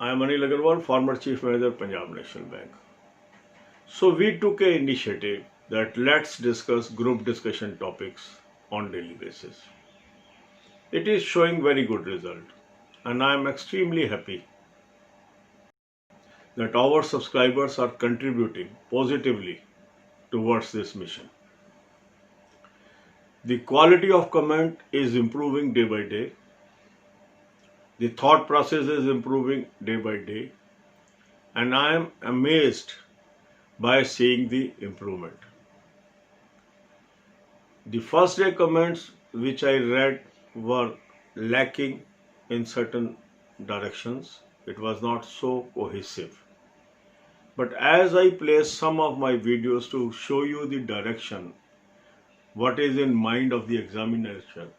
I am Anil Agarwal, former Chief Manager, Punjab National Bank. So we took an initiative that let's discuss group discussion topics on daily basis. It is showing very good result, and I am extremely happy that our subscribers are contributing positively towards this mission. The quality of comment is improving day by day. The thought process is improving day by day, and I am amazed by seeing the improvement. The first day comments which I read were lacking in certain directions. It was not so cohesive. But as I place some of my videos to show you the direction, what is in mind of the examination,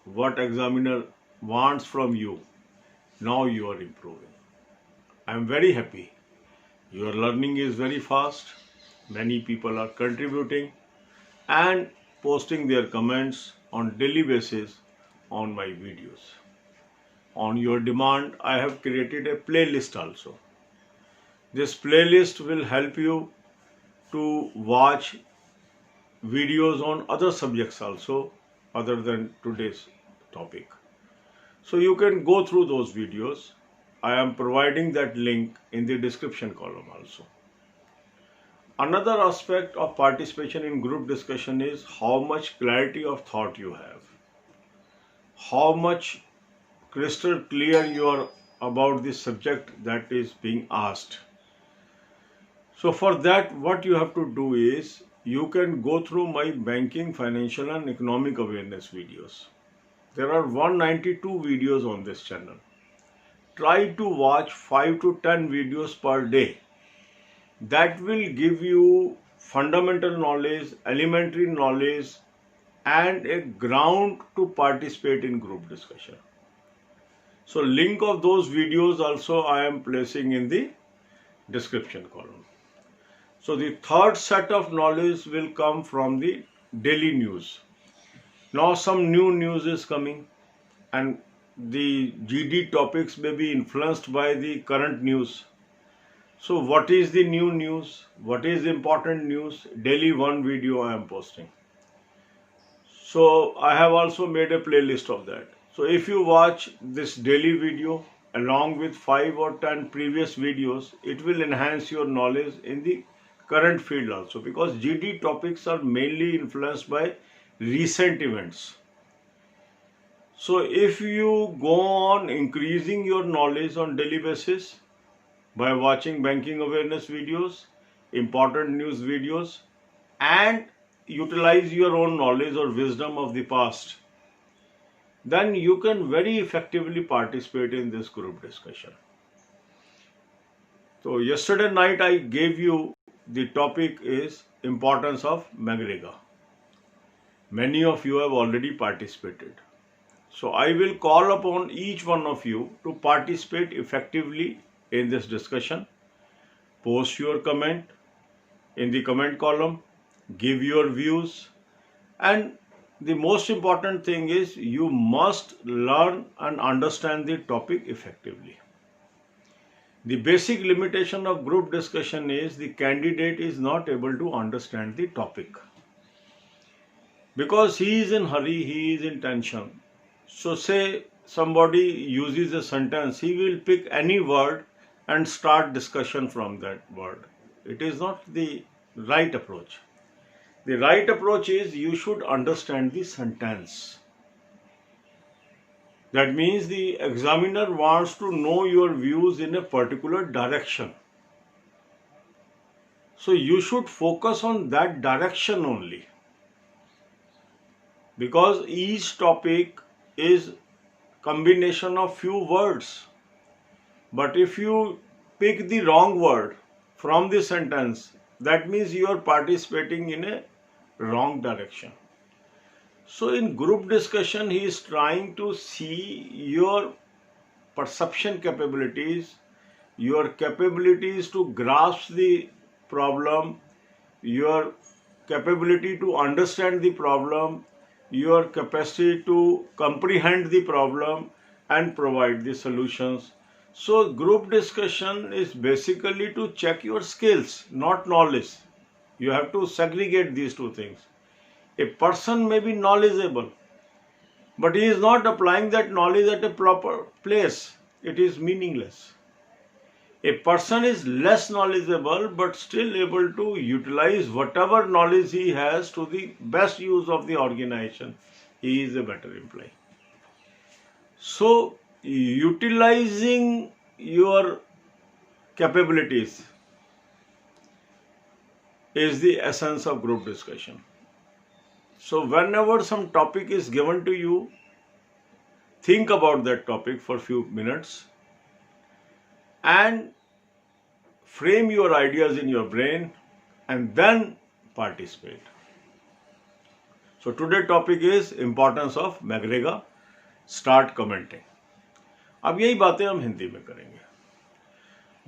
what examiner wants from you, now you are improving. I am very happy. Your learning is very fast. Many people are contributing and posting their comments on daily basis on my videos. On your demand, I have created a playlist also. This playlist will help you to watch videos on other subjects also other than today's topic. So you can go through those videos. I am providing that link in the description column also. Another aspect of participation in group discussion is how much clarity of thought you have, how much crystal clear you are about the subject that is being asked. So for that, what you have to do is you can go through my banking, financial and economic awareness videos. There are 192 videos on this channel. Try to watch 5 to 10 videos per day. That will give you fundamental knowledge, elementary knowledge and a ground to participate in group discussion. So link of those videos also I am placing in the description column. So the third set of knowledge will come from the daily news. Now some new news is coming and the GD topics may be influenced by the current news. So what is the new news? What is important news? Daily one video I am posting. So I have also made a playlist of that. So if you watch this daily video along with 5 or 10 previous videos, it will enhance your knowledge in the current field also, because GD topics are mainly influenced by recent events. So if you go on increasing your knowledge on daily basis by watching banking awareness videos, important news videos and utilize your own knowledge or wisdom of the past, then you can very effectively participate in this group discussion. So yesterday night I gave you the topic is importance of McGregor. Many of you have already participated. So I will call upon each one of you to participate effectively in this discussion. Post your comment in the comment column, give your views, and the most important thing is you must learn and understand the topic effectively. The basic limitation of group discussion is the candidate is not able to understand the topic because he is in hurry, he is in tension. So say somebody uses a sentence, he will pick any word and start discussion from that word. It is not the right approach. The right approach is you should understand the sentence. That means the examiner wants to know your views in a particular direction. So you should focus on that direction only, because each topic is combination of few words. But if you pick the wrong word from the sentence, that means you are participating in a wrong direction. So in group discussion, he is trying to see your perception capabilities, your capabilities to grasp the problem, your capability to understand the problem, your capacity to comprehend the problem and provide the solutions. So group discussion is basically to check your skills, not knowledge. You have to segregate these two things. A person may be knowledgeable, but he is not applying that knowledge at a proper place. It is meaningless. A person is less knowledgeable but still able to utilize whatever knowledge he has to the best use of the organization. He is a better employee. So utilizing your capabilities is the essence of group discussion. So whenever some topic is given to you, think about that topic for a few minutes and frame your ideas in your brain and then participate. So today's topic is importance of McGregor. Start commenting. अब यही बातें हम हिंदी में करेंगे.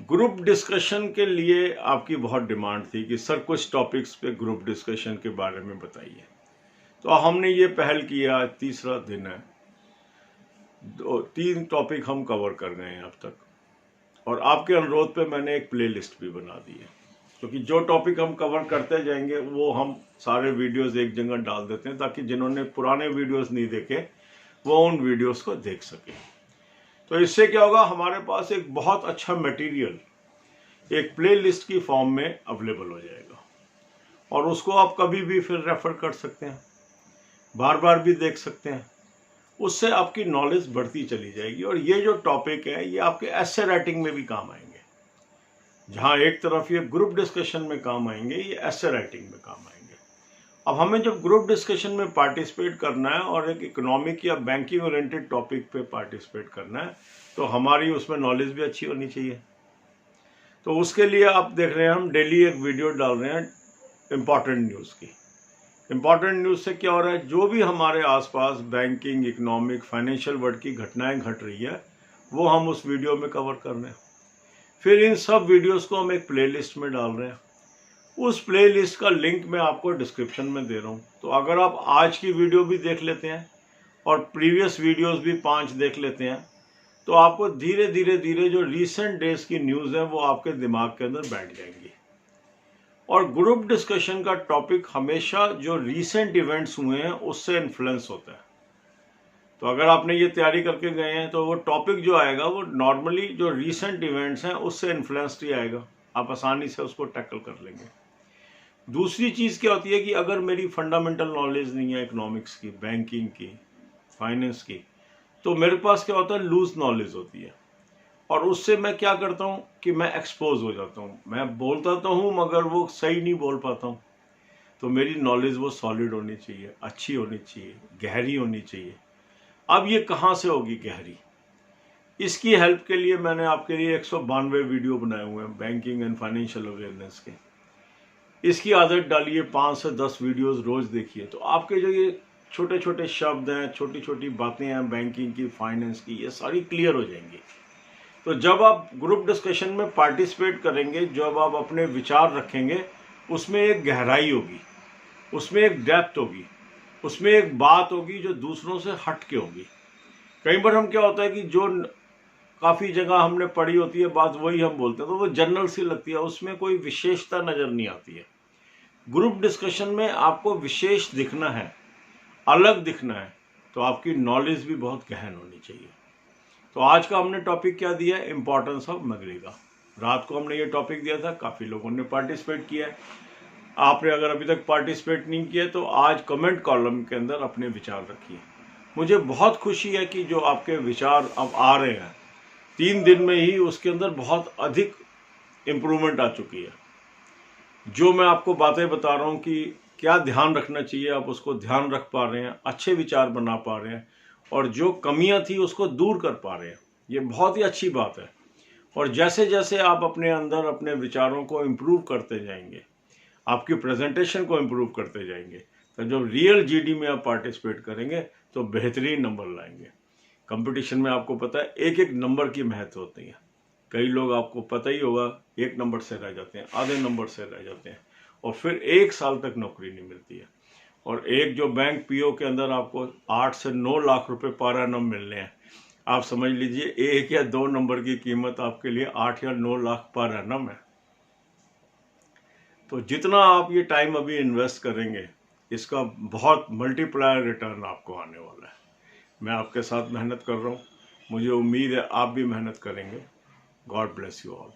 Group discussion के लिए आपकी बहुत डिमांड थी कि सर कुछ टॉपिक्स पे ग्रुप डिस्कशन के बारे में बताइए. तो हमने ये पहल किया. तीसरा दिन है. 3 टॉपिक हम कवर कर गए हैं अब तक, और आपके अनुरोध पे मैंने एक प्लेलिस्ट भी बना दी है, क्योंकि जो टॉपिक हम कवर करते जाएंगे वो हम सारे वीडियोस एक जगह डाल देते हैं ताकि जिन्होंने पुराने वीडियोस नहीं देखे वो उन वीडियोस को देख सके. तो इससे क्या होगा, हमारे पास एक बहुत अच्छा मटेरियल एक प्लेलिस्ट की फॉर्म में अवेलेबल हो जाएगा, और उसको आप कभी भी फिर रेफर कर सकते हैं, बार बार भी देख सकते हैं. उससे आपकी नॉलेज बढ़ती चली जाएगी. और ये जो टॉपिक है ये आपके एसे राइटिंग में भी काम आएंगे. जहां एक तरफ ये ग्रुप डिस्कशन में काम आएंगे, ये एसे राइटिंग में काम आएंगे. अब हमें जब ग्रुप डिस्कशन में पार्टिसिपेट करना है और एक इकोनॉमिक या बैंकिंग ओरिएंटेड टॉपिक पे पार्टिसिपेट करना है, तो हमारी उसमें नॉलेज भी अच्छी होनी चाहिए. तो उसके लिए आप देख रहे हैं हम डेली एक वीडियो डाल रहे हैं इम्पॉर्टेंट न्यूज़ की. इम्पॉर्टेंट न्यूज़ से क्या हो रहा है, जो भी हमारे आसपास बैंकिंग, इकोनॉमिक, फाइनेंशियल वर्ल्ड की घटनाएं घट रही है वो हम उस वीडियो में कवर कर रहे हैं. फिर इन सब वीडियोस को हम एक प्लेलिस्ट में डाल रहे हैं. उस प्लेलिस्ट का लिंक मैं आपको डिस्क्रिप्शन में दे रहा हूँ. तो अगर आप आज की वीडियो भी देख लेते हैं और प्रीवियस वीडियोस भी 5 देख लेते हैं, तो आपको धीरे धीरे जो रीसेंट डेज की न्यूज़ है वो आपके दिमाग के अंदर बैठ जाएंगी. और ग्रुप डिस्कशन का टॉपिक हमेशा जो रीसेंट इवेंट्स हुए हैं उससे इन्फ्लुएंस होता है. तो अगर आपने ये तैयारी करके गए हैं तो वो टॉपिक जो आएगा वो नॉर्मली जो रीसेंट इवेंट्स हैं उससे इन्फ्लुएंस्ड ही आएगा. आप आसानी से उसको टैकल कर लेंगे. दूसरी चीज़ क्या होती है कि अगर मेरी फंडामेंटल नॉलेज नहीं है इकोनॉमिक्स की, बैंकिंग की, फाइनेंस की, तो मेरे पास क्या होता है, लूज नॉलेज होती है. और उससे मैं क्या करता हूँ कि मैं एक्सपोज हो जाता हूँ. मैं बोलता तो हूँ मगर वो सही नहीं बोल पाता हूँ. तो मेरी नॉलेज वो सॉलिड होनी चाहिए, अच्छी होनी चाहिए, गहरी होनी चाहिए. अब ये कहाँ से होगी गहरी, इसकी हेल्प के लिए मैंने आपके लिए 192 वीडियो बनाए हुए हैं बैंकिंग एंड फाइनेंशियल अवेयरनेस के. इसकी आदत डालिए, 5 से 10 वीडियोस रोज देखिए, तो आपके जो ये छोटे छोटे शब्द हैं, छोटी छोटी बातें हैं बैंकिंग की, फाइनेंस की, ये सारी क्लियर हो जाएंगी. तो जब आप ग्रुप डिस्कशन में पार्टिसिपेट करेंगे, जब आप अपने विचार रखेंगे, उसमें एक गहराई होगी, उसमें एक डेप्थ होगी, उसमें एक बात होगी जो दूसरों से हट के होगी. कई बार हम क्या होता है कि जो काफ़ी जगह हमने पढ़ी होती है बात वही हम बोलते हैं, तो वो जनरल सी लगती है, उसमें कोई विशेषता नज़र नहीं आती है. ग्रुप डिस्कशन में आपको विशेष दिखना है, अलग दिखना है, तो आपकी नॉलेज भी बहुत गहन होनी चाहिए. तो आज का हमने टॉपिक क्या दिया है, इम्पॉर्टेंस ऑफ McGregor. रात को हमने ये टॉपिक दिया था, काफ़ी लोगों ने पार्टिसिपेट किया है. आपने अगर अभी तक पार्टिसिपेट नहीं किया तो आज कमेंट कॉलम के अंदर अपने विचार रखिए. मुझे बहुत खुशी है कि जो आपके विचार अब आ रहे हैं 3 दिन में ही, उसके अंदर बहुत अधिक इम्प्रूवमेंट आ चुकी है. जो मैं आपको बातें बता रहा हूँ कि क्या ध्यान रखना चाहिए, आप उसको ध्यान रख पा रहे हैं, अच्छे विचार बना पा रहे हैं, और जो कमियां थी उसको दूर कर पा रहे हैं. ये बहुत ही अच्छी बात है. और जैसे जैसे आप अपने अंदर अपने विचारों को इम्प्रूव करते जाएंगे, आपकी प्रेजेंटेशन को इम्प्रूव करते जाएंगे, तो जब रियल जीडी में आप पार्टिसिपेट करेंगे तो बेहतरीन नंबर लाएंगे. कंपटीशन में आपको पता है एक एक नंबर की महत्व होती है. कई लोग, आपको पता ही होगा, 1 नंबर से रह जाते हैं, आधे नंबर से रह जाते हैं, और फिर 1 साल तक नौकरी नहीं मिलती है. और एक जो बैंक पीओ के अंदर आपको 8 से 9 लाख रुपए पर एनम मिलने हैं, आप समझ लीजिए 1 या 2 नंबर की कीमत आपके लिए 8 या 9 लाख पर एनम है। तो जितना आप ये टाइम अभी इन्वेस्ट करेंगे, इसका बहुत मल्टीप्लायर रिटर्न आपको आने वाला है। मैं आपके साथ मेहनत कर रहा हूँ, मुझे उम्मीद है आप भी मेहनत करेंगे। God bless you all.